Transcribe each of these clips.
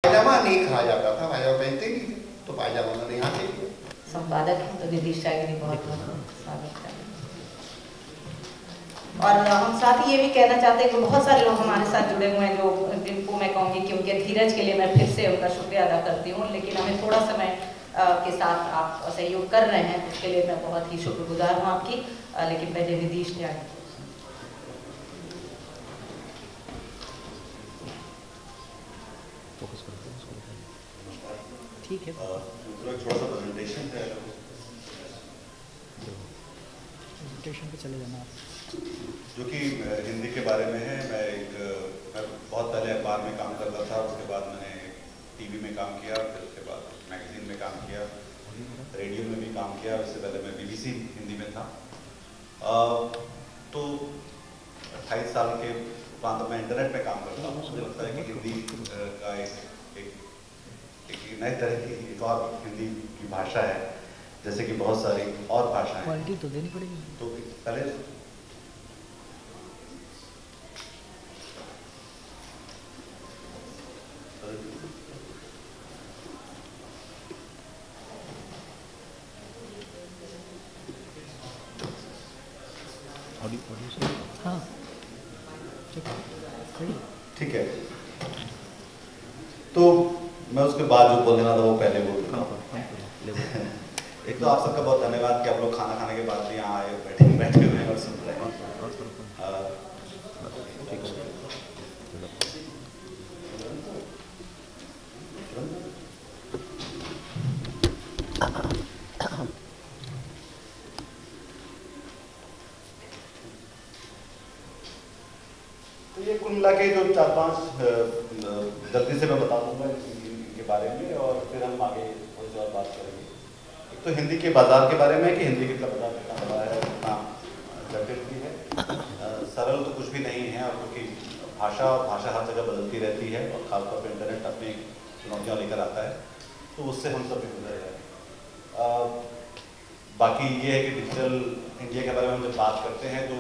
पायजामा नहीं कहा जाता था, पायजामा पहनते नहीं थे, तो पायजामा उन्होंने यहाँ से लिया। संपादक हैं तो नीतीश शायरी बहुत स्वागत करें। और हम साथ ही ये भी कहना चाहते हैं कि बहुत सारे लोग हमारे साथ जुड़े हुए हैं जो जिनको मैं कहूँगी कि उनके धीरज के लिए मैं फिर से उनका शुक्रिया अदा करती हूँ, लेकिन हमें थोड़ा समय के साथ आप सहयोग कर रहे हैं, उसके लिए मैं बहुत ही शुक्रगुजार हूँ आपकी। लेकिन पहले नीतीश ने ठीक है, थोड़ा सा प्रेजेंटेशन है, प्रेजेंटेशन पे चले जाना जो कि हिंदी के बारे में है। मैं बहुत पहले अखबार में काम करता था, उसके बाद मैंने टीवी में काम किया, फिर उसके बाद मैगजीन में काम किया, रेडियो में भी काम किया। उससे पहले मैं BBC हिंदी में था। तो 28 साल के उपरांत मैं इंटरनेट पे काम करता हूँ। मुझे लगता है कि हिंदी का एक नए तरह की एक और हिंदी की भाषा है, जैसे कि बहुत सारी और भाषाएं। क्वालिटी तो देनी पड़ेगी। तो पहले हाँ ठीक है, तो मैं उसके बाद जो बोलना था वो पहले बोल दूँगा। एक तो आप सबका बहुत धन्यवाद कि आप लोग खाना खाने के बाद भी यहाँ आए, बैठे हुए हैं और सुन रहे हैं। तो ये कुल मिला के जो 4-5 जल्दी से मैं बता दूंगा इनके बारे में, और फिर हम आगे थोड़ी सी और बात करेंगे। एक तो हिंदी के बाजार के बारे में कि हिंदी का बाजार कितना बड़ा है, कितना जटिल भी है। सरल तो कुछ भी नहीं है, और क्योंकि भाषा हर जगह बदलती रहती है, और खासतौर पर इंटरनेट अपनी चुनौतियाँ लेकर आता है, तो उससे हम सब भी गुजर जाए। बाकी ये है कि डिजिटल इंडिया के बारे में हम जब बात करते हैं तो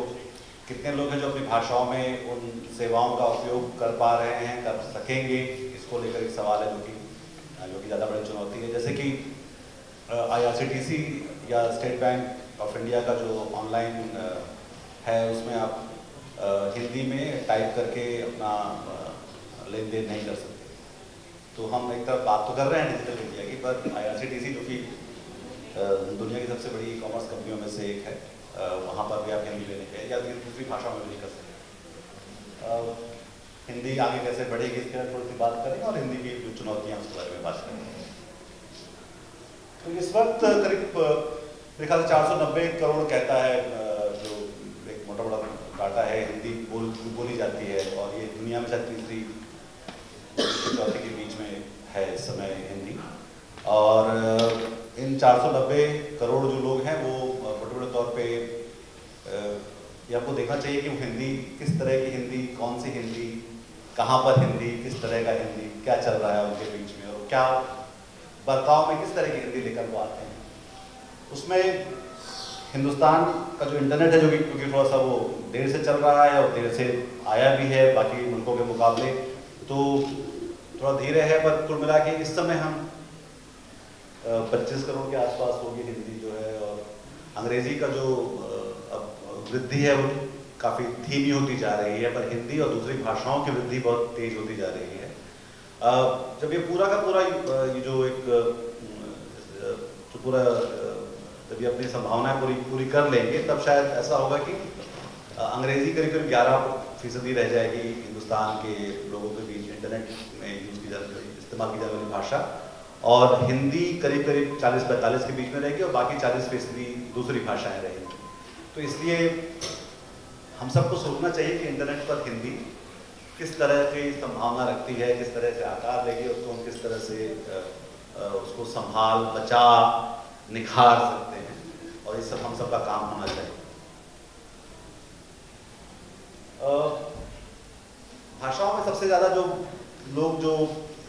कितने लोग हैं जो अपनी भाषाओं में उन सेवाओं का उपयोग कर पा रहे हैं, कर सकेंगे, इसको लेकर एक सवाल है जो कि ज़्यादा बड़ी चुनौती है। जैसे कि IRCTC या स्टेट बैंक ऑफ इंडिया का जो ऑनलाइन है, उसमें आप हिंदी में टाइप करके अपना लेन देन नहीं कर सकते। तो हम एक तरफ बात तो कर रहे हैं डिजिटल इंडिया की, पर IRCTC जो कि दुनिया की सबसे बड़ी ई कॉमर्स कंपनियों में से एक है, वहाँ पर भी आप हिंदी लेने के या दूसरी भाषा में भी नहीं कर सकते। हिंदी आगे कैसे बढ़ेगी इसके बारे में थोड़ी सी बात करेंगे, और हिंदी की जो चुनौतियाँ उसके बारे में बात करेंगे। तो इस वक्त करीब मेरे ख्याल से 490 करोड़ कहता है, जो एक मोटा बड़ा डाटा है, हिंदी बोली जाती है, और ये दुनिया में शायद तीसरी चौथी के बीच में है इस समय हिंदी। और इन 490 करोड़ जो लोग हैं वो बड़े तौर पे ये आपको देखना चाहिए कि वो हिंदी किस तरह की हिंदी, कौन सी हिंदी, कहाँ पर हिंदी, किस तरह का हिंदी, क्या चल रहा है उनके बीच में, और क्या बर्ताव में किस तरह की हिंदी लेकर वो आते हैं। उसमें हिंदुस्तान का जो इंटरनेट है, जो कि क्योंकि थोड़ा सा वो देर से चल रहा है और देर से आया भी है बाकी मुल्कों के मुकाबले, तो थोड़ा धीरे है, पर कुल मिला के इस समय हम 25 करोड़ के आसपास होगी हिंदी जो है। और अंग्रेज़ी का जो अब वृद्धि है वो काफ़ी धीमी होती जा रही है, पर हिंदी और दूसरी भाषाओं की वृद्धि बहुत तेज़ होती जा रही है। जब ये पूरा का पूरा ये जो पूरा जब ये अपनी संभावनाएं पूरी कर लेंगे, तब शायद ऐसा होगा कि अंग्रेज़ी करीब 11% रह जाएगी हिंदुस्तान के लोगों के बीच इंटरनेट में इस्तेमाल की जाने वाली भाषा, और हिंदी करीब 40-45 के बीच में रहेगी, और बाकी 40% दूसरी भाषाएं रहेंगी। तो इसलिए हम सबको सोचना चाहिए कि इंटरनेट पर हिंदी किस तरह की संभावना रखती है, किस तरह से आकार लेगी, उसको हम किस तरह से उसको संभाल बचा निखार सकते हैं, और ये सब हम सबका काम होना चाहिए। भाषाओं में सबसे ज़्यादा जो लोग जो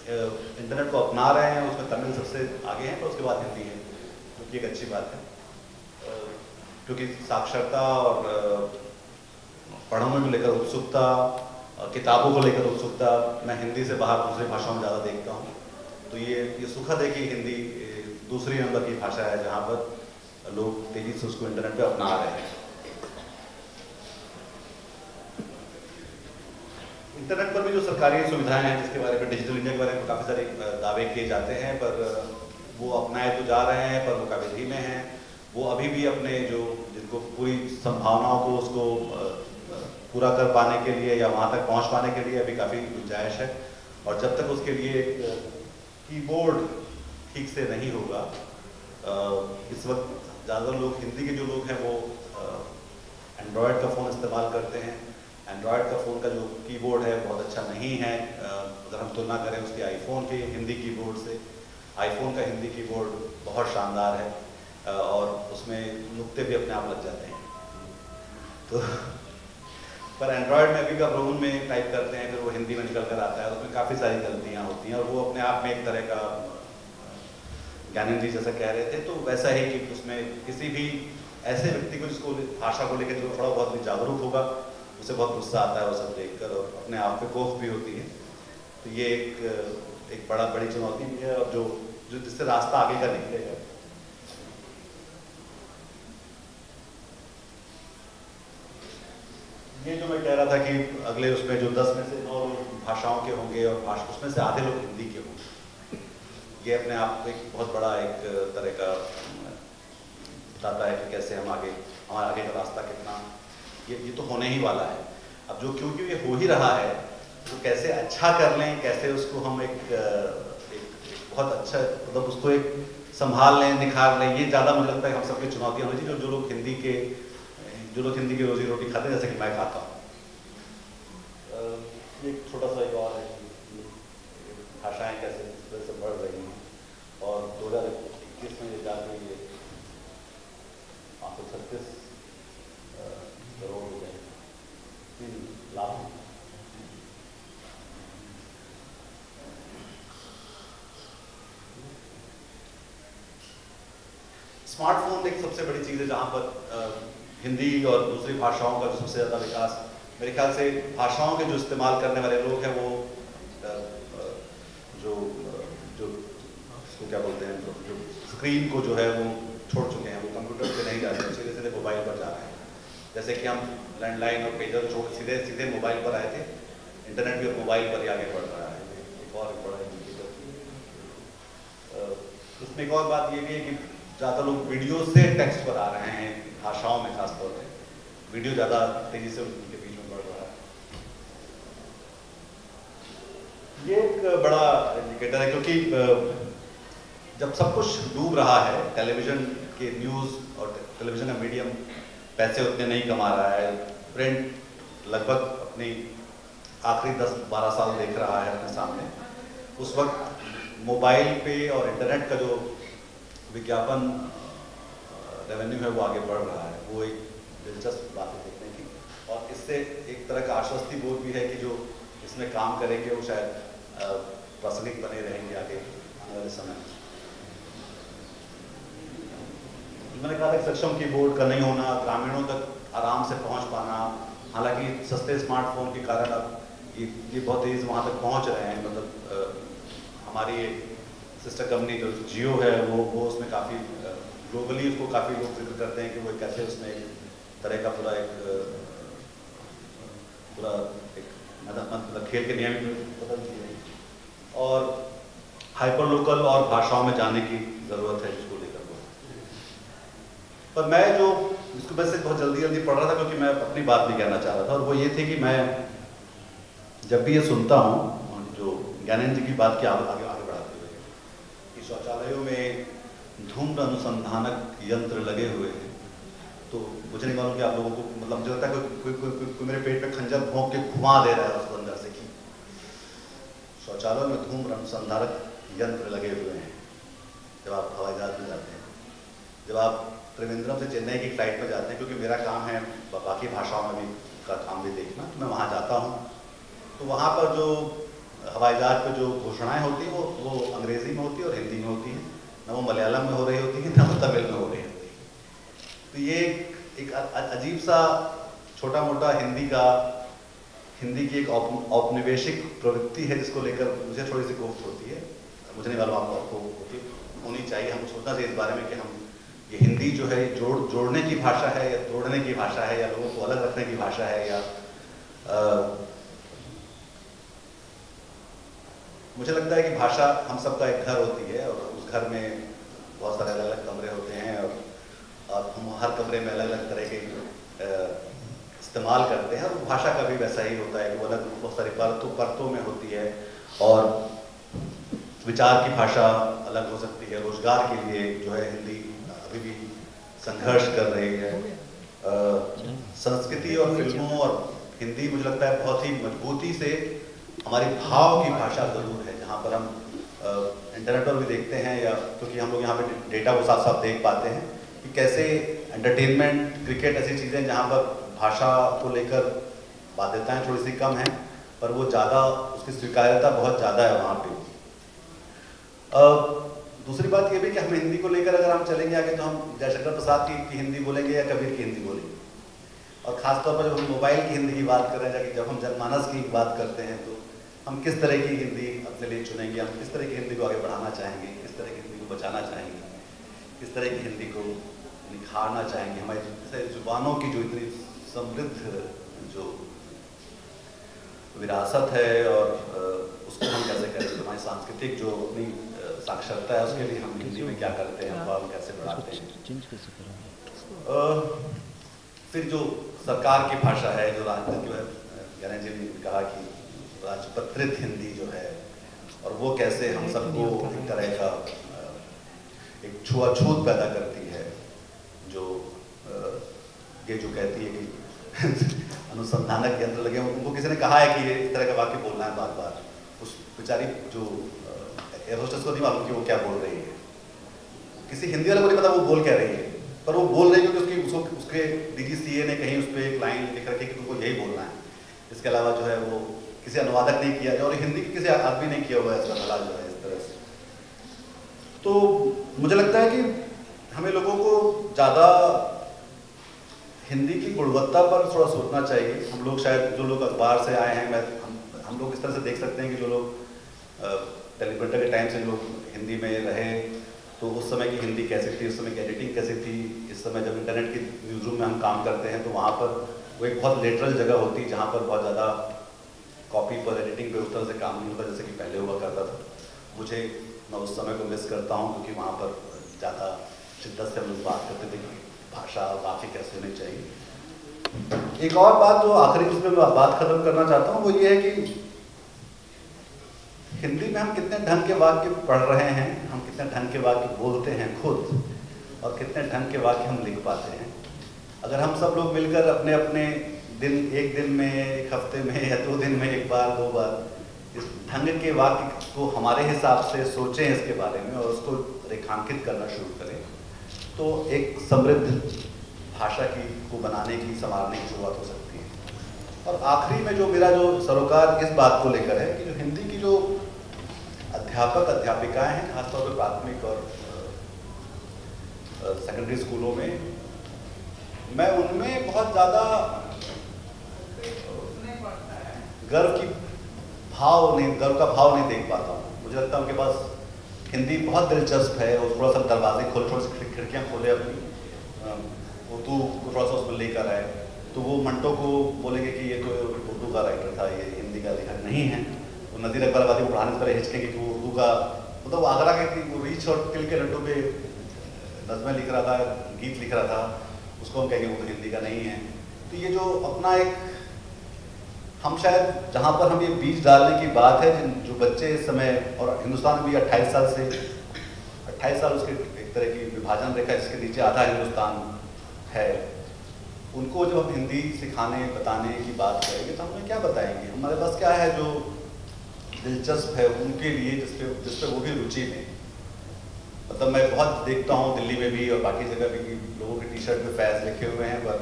इंटरनेट को अपना रहे हैं उसमें तमिल सबसे आगे हैं, तो उसके बाद हिंदी है, जो कि एक अच्छी बात है, क्योंकि साक्षरता और पढ़ने को लेकर उत्सुकता किताबों को लेकर उत्सुकता मैं हिंदी से बाहर दूसरी भाषाओं में ज़्यादा देखता हूँ। तो ये सुखद है कि हिंदी दूसरी नंबर की भाषा है जहाँ पर लोग तेज़ी से उसको इंटरनेट पे अपना रहे हैं। इंटरनेट पर भी जो सरकारी सुविधाएं हैं जिसके बारे में, डिजिटल इंडिया के बारे में काफ़ी सारे दावे किए जाते हैं, पर वो अपनाए तो जा रहे हैं, पर वो काबिल में हैं। वो अभी भी अपने जो जिनको पूरी संभावनाओं को उसको पूरा कर पाने के लिए या वहाँ तक पहुँच पाने के लिए अभी काफ़ी गुंजाइश है। और जब तक उसके लिए कीबोर्ड ठीक से नहीं होगा, इस वक्त ज़्यादातर लोग, हिंदी के जो लोग हैं वो एंड्रॉयड का फ़ोन इस्तेमाल करते हैं। एंड्रॉयड का फ़ोन का जो कीबोर्ड है बहुत अच्छा नहीं है, अगर हम तुलना करें उसके आईफोन के हिंदी कीबोर्ड से। आईफोन का हिंदी कीबोर्ड बहुत शानदार है और उसमें नुक्ते भी अपने आप लग जाते हैं। तो पर एंड्रॉयड में अभी आप रोमन में टाइप करते हैं, फिर वो हिंदी में निकल कर आता है, उसमें काफ़ी सारी गलतियाँ होती हैं और वो अपने आप में एक तरह का, ज्ञानेंद्र जी जैसा कह रहे थे, तो वैसा ही कि उसमें किसी भी ऐसे व्यक्ति को जिसको भाषा को लेकर जो थोड़ा बहुत भी जागरूक होगा, उसे बहुत गुस्सा आता है वो सब देखकर और अपने आप पे खौफ भी होती है। तो ये एक बड़ी चुनौती भी है और जो जिससे रास्ता आगे का निकलेगा। ये जो मैं कह रहा था कि अगले उसमें जो 10 में से 9 भाषाओं के होंगे और उसमें से आधे लोग हिंदी के होंगे, ये अपने आप को एक बहुत बड़ा एक तरह का बताता है कि कैसे हम हमारा आगे का रास्ता कितना, ये तो होने ही वाला है। अब जो क्योंकि ये हो ही रहा है तो कैसे अच्छा कर लें, कैसे उसको हम एक बहुत अच्छा, मतलब उसको एक संभाल लें, निखार लें, ये ज़्यादा मुझे लगता है हम सबकी चुनौतियाँ होनी चाहिए। जो लोग हिंदी की रोजी रोटी खाते हैं, जैसे कि मैं खाता हूँ। एक छोटा सा एक और है कि भाषाएँ कैसे इस तरह से बढ़ रही हैं और 2021 में ये जाके ये 536 करोड़ हो गए, 3 लाख। स्मार्टफोन एक सबसे बड़ी चीज़ है जहाँ पर हिंदी और दूसरी भाषाओं का जो सबसे ज़्यादा विकास, मेरे ख्याल से भाषाओं के जो इस्तेमाल करने वाले लोग हैं वो जो इसको क्या बोलते हैं, जो स्क्रीन को जो है वो छोड़ चुके हैं, वो कंप्यूटर पे नहीं जा रहे हैं, सीधे सीधे मोबाइल पर जा रहे हैं। जैसे कि हम लैंडलाइन और पेजर छोड़ सीधे मोबाइल पर आए थे, इंटरनेट भी मोबाइल पर ही आगे बढ़ रहा है। एक और बड़ा इंडिकेटर। उसमें एक और बात ये भी है कि ज़्यादा लोग वीडियो से टेक्स्ट पर आ रहे हैं, भाषाओं में खासतौर पर वीडियो ज़्यादा तेज़ी से उनके बीच में बढ़ रहा है। ये एक बड़ा इंडिकेटर है क्योंकि जब सब कुछ डूब रहा है, टेलीविज़न के न्यूज़ और टेलीविज़न का मीडियम पैसे उतने नहीं कमा रहा है, प्रिंट लगभग अपनी आखिरी 10-12 साल देख रहा है अपने सामने, उस वक्त मोबाइल पे और इंटरनेट का जो विज्ञापन रेवेन्यू है वो आगे बढ़ रहा है। वो एक दिलचस्प बात है देखने की, और इससे एक तरह का आश्वस्ति बोध भी है कि जो इसमें काम करेंगे वो शायद प्रासंगिक बने रहेंगे आगे आने वाले समय में। मैंने कहा था सक्षम कीबोर्ड का नहीं होना, ग्रामीणों तक आराम से पहुंच पाना, हालांकि सस्ते स्मार्टफोन के कारण अब ये बहुत तेज़ वहाँ तक पहुंच रहे हैं। मतलब हमारी सिस्टर कंपनी जो जियो है वो उसमें काफ़ी ग्लोबली उसको काफ़ी लोग जिक्र करते हैं कि वो कैसे उसमें एक तरह का पूरा एक मतलब खेल के नियम बदल दिए और हाइपर लोकल और भाषाओं में जाने की ज़रूरत है जिसको लेकर वो। पर मैं जो इसको वैसे बहुत जल्दी पढ़ रहा था क्योंकि मैं अपनी बात भी कहना चाह रहा था, और वो ये थी कि मैं जब भी ये सुनता हूँ जो ज्ञानेंद्र जी की बात की आगे बढ़ाते हुए कि शौचालयों में धूम्र अनुसंधानक यंत्र लगे हुए हैं, तो मुझे नहीं मालूम कि आप लोगों को मतलब मुझे लगता है कोई मेरे पेट पे खंजर भोंक के घुमा दे रहा है उस अंदर से कि शौचालयों में धूम्र अनुसंधानक यंत्र लगे हुए हैं। जब आप हवाई जहाज में जाते हैं, जब आप त्रिवेंद्रम से चेन्नई की फ्लाइट में जाते हैं, क्योंकि मेरा काम है बाकी भाषाओं में भी का काम भी देखना, तो मैं वहाँ जाता हूँ, तो वहाँ पर जो हवाई जहाज पर जो घोषणाएँ होती हैं वो अंग्रेज़ी में होती है और हिंदी में होती हैं, न वो मलयालम में हो रही होती है, न वो तमिल में हो रही होती है। तो ये एक अजीब सा छोटा मोटा हिंदी का हिंदी की एक औपनिवेशिक प्रवृत्ति है जिसको लेकर मुझे थोड़ी सी कोफ्त होती है। मुझे नहीं मालूम आपको होनी चाहिए, हम सोचना चाहिए इस बारे में कि हम ये हिंदी जो है जोड़ने की भाषा है या तोड़ने की भाषा है, या लोगों को अलग रखने की भाषा है, या मुझे लगता है कि भाषा हम सबका एक घर होती है और उस घर में बहुत सारे अलग अलग कमरे होते हैं और हम हर कमरे में अलग अलग तरह के इस्तेमाल करते हैं। और भाषा का भी वैसा ही होता है कि वो अलग बहुत सारी परतों में होती है और विचार की भाषा अलग हो सकती है। रोजगार के लिए जो है हिंदी अभी भी संघर्ष कर रही है। संस्कृति और फिल्मों और हिंदी मुझे लगता है बहुत ही मजबूती से हमारी भाव की भाषा जरूर है, जहाँ पर हम इंटरनेट पर भी देखते हैं, या क्योंकि हम लोग यहाँ पे डेटा को साथ साथ देख पाते हैं कि कैसे एंटरटेनमेंट, क्रिकेट ऐसी चीज़ें जहाँ पर भाषा को लेकर बाध्यताएं थोड़ी सी कम हैं, पर वो ज़्यादा उसकी स्वीकार्यता बहुत ज़्यादा है वहाँ पे। दूसरी बात ये भी कि हम हिंदी को लेकर अगर हम चलेंगे आगे तो हम जयशंकर प्रसाद की हिंदी बोलेंगे या कबीर की हिंदी बोलेंगे। और ख़ासतौर पर जब हम मोबाइल की हिंदी की बात कर रहे हैं, जब हम जनमानस की बात करते हैं, तो हम किस तरह की हिंदी अपने लिए चुनेंगे, हम किस तरह की हिंदी को आगे बढ़ाना चाहेंगे, किस तरह की हिंदी को बचाना चाहेंगे, किस तरह की हिंदी को निखारना चाहेंगे। हमारी जुबानों की जो इतनी समृद्ध जो विरासत है और उसको हम कैसे करें, हमारी सांस्कृतिक जो अपनी साक्षरता है उसके लिए हम हिंदी में क्या करते हैं, हम कैसे बढ़ाते हैं। फिर जो सरकार की भाषा है, जो ज्ञानेंद्र जी ने कहा कि राजपत्रित हिंदी जो है, और वो कैसे हम सबको एक तरह का एक छुआछूत पैदा करती है, जो ये जो कहती है कि अनुसंधानक यंत्र लगे, उनको किसी ने कहा है कि ये इस तरह का वाक्य बोलना है बार बार। उस बेचारी जो एयर होस्टेस को नहीं मालूम कि वो क्या बोल रही है, किसी हिंदी वाले को नहीं पता वो बोल क्या रही है, पर वो बोल रही है क्योंकि उसके DGCA ने कहीं उस पर एक लाइन लिख रखी कि तुमको यही बोलना है। इसके अलावा जो है वो किसी अनुवादक नहीं किया और हिंदी के किसी आदमी नहीं किया हुआ ऐसा भला जो है इस तरह से। तो मुझे लगता है कि हमें लोगों को ज़्यादा हिंदी की गुणवत्ता पर थोड़ा सोचना चाहिए। हम लोग शायद जो लोग अखबार से आए हैं, हम लोग इस तरह से देख सकते हैं कि जो लोग टेलीप्रिंटर के टाइम से लोग हिंदी में रहे, तो उस समय की हिंदी कैसी थी, उस समय की एडिटिंग कैसी थी। इस समय जब इंटरनेट की न्यूज़ रूम में हम काम करते हैं तो वहाँ पर वो एक बहुत लेटरल जगह होती है, जहाँ पर बहुत ज़्यादा कॉपी पर एडिटिंग पे उस तरह से काम नहीं होता जैसे कि पहले हुआ करता था। मैं उस समय को मिस करता हूँ, क्योंकि वहाँ पर ज़्यादा शिद्दत से हम लोग बात करते थे कि भाषा वाकई कैसे होनी चाहिए। एक और बात जो आखिरी उसमें मैं बात खत्म करना चाहता हूँ वो ये है कि हिंदी में हम कितने ढंग के वाक्य पढ़ रहे हैं, हम कितने ढंग के वाक्य बोलते हैं खुद, और कितने ढंग के वाक्य हम लिख पाते हैं। अगर हम सब लोग मिलकर अपने अपने एक दिन में, एक हफ्ते में, या 2 दिन में एक बार 2 बार इस ढंग के वाक्य को हमारे हिसाब से सोचें इसके बारे में और उसको रेखांकित करना शुरू करें, तो एक समृद्ध भाषा को बनाने की, संवारने की शुरुआत हो सकती है। और आखिरी में जो मेरा जो सरोकार इस बात को लेकर है कि जो हिंदी की जो अध्यापक अध्यापिकाएं हैं, खासतौर पर प्राथमिक और सेकेंडरी स्कूलों में, मैं उनमें बहुत ज़्यादा गर्व का भाव नहीं देख पाता हूँ। मुझे लगता है उनके पास हिंदी बहुत दिलचस्प है, और थोड़ा सा दरवाजे खोले, थोड़ी सी खिड़कियाँ खोले अपनी, उर्दू को थोड़ा सा उसमें लेकर आए, तो वो मंटो को बोलेंगे कि ये तो उर्दू का राइटर था, ये हिंदी का लेखक नहीं है। तो नज़ीर अकबर आबादी को पढ़ाने से पहले हिचकेंगे कि वो उर्दू का, मतलब आगरा के वो रीछ और तिल के लड्डू पे नज़में लिख रहा था, गीत लिख रहा था, उसको हम कहेंगे वो तो हिंदी का नहीं है। तो ये जो अपना एक, हम शायद जहाँ पर हम ये बीज डालने की बात है, जो बच्चे इस समय, और हिंदुस्तान में भी 28 साल उसके एक तरह की विभाजन रेखा जिसके नीचे आधा हिंदुस्तान है, उनको जब हम हिंदी सिखाने बताने की बात करेंगे तो हमें क्या बताएंगे, हमारे पास क्या है जो दिलचस्प है उनके लिए, जिस पे वो भी रुचि लें। मतलब मैं बहुत देखता हूँ दिल्ली में भी और बाकी जगह भी लोगों के टी-शर्ट पे फैज़ लिखे हुए हैं, पर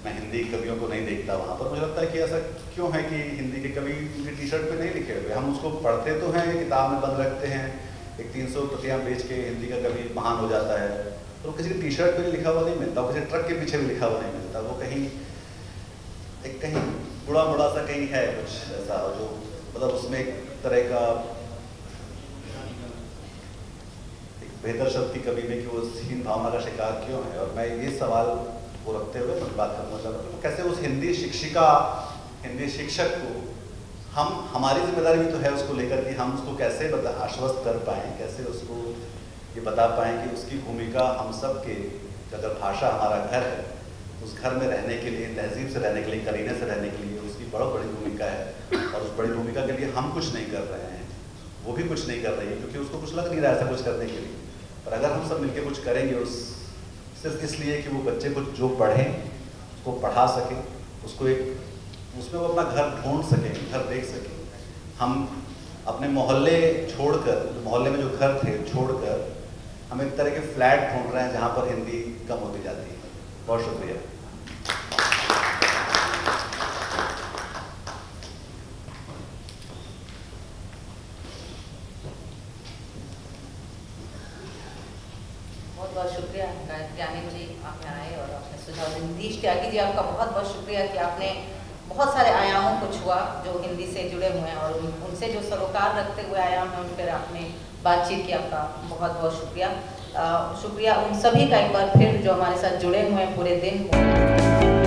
मैं हिंदी कवियों को नहीं देखता वहाँ पर। मुझे लगता है कि ऐसा क्यों है कि हिंदी के कवि उनके टी-शर्ट पे नहीं लिखे हुए। हम उसको पढ़ते तो हैं, किताब में बंद रखते हैं, एक 300 प्रतियाँ बेच के हिंदी का कवि महान हो जाता है, तो किसी के टी-शर्ट पे लिखा हुआ नहीं मिलता, किसी ट्रक के पीछे भी लिखा हुआ नहीं मिलता, वो कहीं बुरा बुरा सा कहीं है कुछ ऐसा जो मतलब उसमें एक तरह का एक बेहतर शब्द की कमी में कि वो हीन भावना का शिकार क्यों है। और मैं ये सवाल को रखते हुए मैं बात करना चाहता हूँ कैसे उस हिंदी शिक्षिका, हिंदी शिक्षक को हम, हमारी जिम्मेदारी भी तो है उसको लेकर कि हम उसको कैसे आश्वस्त कर पाएँ, कैसे उसको ये बता पाएँ कि उसकी भूमिका हम सब के, अगर भाषा हमारा घर है, उस घर में रहने के लिए, तहजीब से रहने के लिए, करीने से रहने के लिए उसकी बहुत बड़ी भूमिका है। और उस बड़ी भूमिका के लिए हम कुछ नहीं कर रहे हैं, वो भी कुछ नहीं कर रही है, क्योंकि उसको कुछ लग नहीं रहा है ऐसा कुछ करने के लिए। पर अगर हम सब मिलकर कुछ करेंगे, उस सिर्फ इसलिए कि वो बच्चे को जो पढ़ें, उसको पढ़ा सकें, उसको एक उसमें वो अपना घर ढूंढ सकें, घर देख सकें। हम अपने मोहल्ले छोड़कर, मोहल्ले में जो घर थे छोड़कर हम एक तरह के फ्लैट ढूंढ रहे हैं जहाँ पर हिंदी कम होती जाती है। बहुत शुक्रिया। बहुत बहुत शुक्रिया ज्ञानी जी, आप यहाँ आए और आपने सुझाव दिए। नीतीश त्यागी जी, आपका बहुत बहुत शुक्रिया कि आपने बहुत सारे आयामों को छुआ जो हिंदी से जुड़े हुए हैं और उनसे जो सरोकार रखते हुए आयाम हैं उन पर आपने बातचीत की। आपका बहुत बहुत शुक्रिया। शुक्रिया उन सभी का एक बार फिर जो हमारे साथ जुड़े हुए हैं पूरे दिन।